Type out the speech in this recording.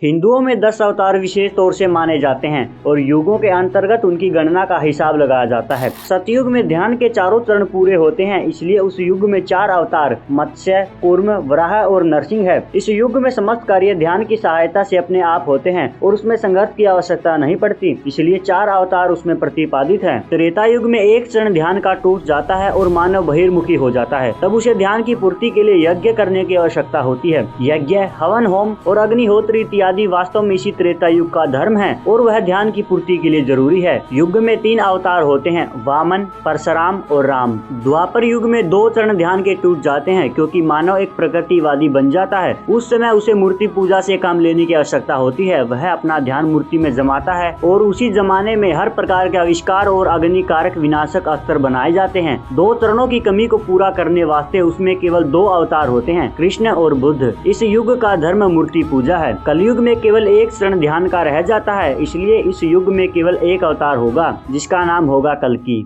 हिंदुओं में 10 अवतार विशेष तौर से माने जाते हैं और युगों के अंतर्गत उनकी गणना का हिसाब लगाया जाता है। सतयुग में ध्यान के चारों चरण पूरे होते हैं, इसलिए उस युग में 4 अवतार मत्स्य, कूर्म, वराह और नरसिंह है। इस युग में समस्त कार्य ध्यान की सहायता से अपने आप होते हैं और उसमें संघर्ष की आवश्यकता नहीं पड़ती, इसलिए 4 अवतार उसमें प्रतिपादित है। त्रेता युग में एक क्षण ध्यान का टूट जाता है और मानव बहिर्मुखी हो जाता है, तब उसे ध्यान की पूर्ति के लिए यज्ञ करने की आवश्यकता होती है। यज्ञ, हवन, होम और अग्निहोत्र आदि वास्तव में इसी त्रेता युग का धर्म है और वह ध्यान की पूर्ति के लिए जरूरी है। युग में 3 अवतार होते हैं, वामन, परशुराम और राम। द्वापर युग में 2 चरण ध्यान के टूट जाते हैं क्योंकि मानव एक प्रकृतिवादी बन जाता है। उस समय उसे मूर्ति पूजा से काम लेने की आवश्यकता होती है। वह अपना ध्यान मूर्ति में जमाता है और उसी जमाने में हर प्रकार के आविष्कार और अग्निकारक विनाशक अस्त्र बनाए जाते हैं। 2 चरणों की कमी को पूरा करने वास्ते उसमें केवल 2 अवतार होते हैं, कृष्ण और बुद्ध। इस युग का धर्म मूर्ति पूजा है। कलयुग में केवल एक क्षण ध्यान का रह जाता है, इसलिए इस युग में केवल एक अवतार होगा जिसका नाम होगा कल्कि।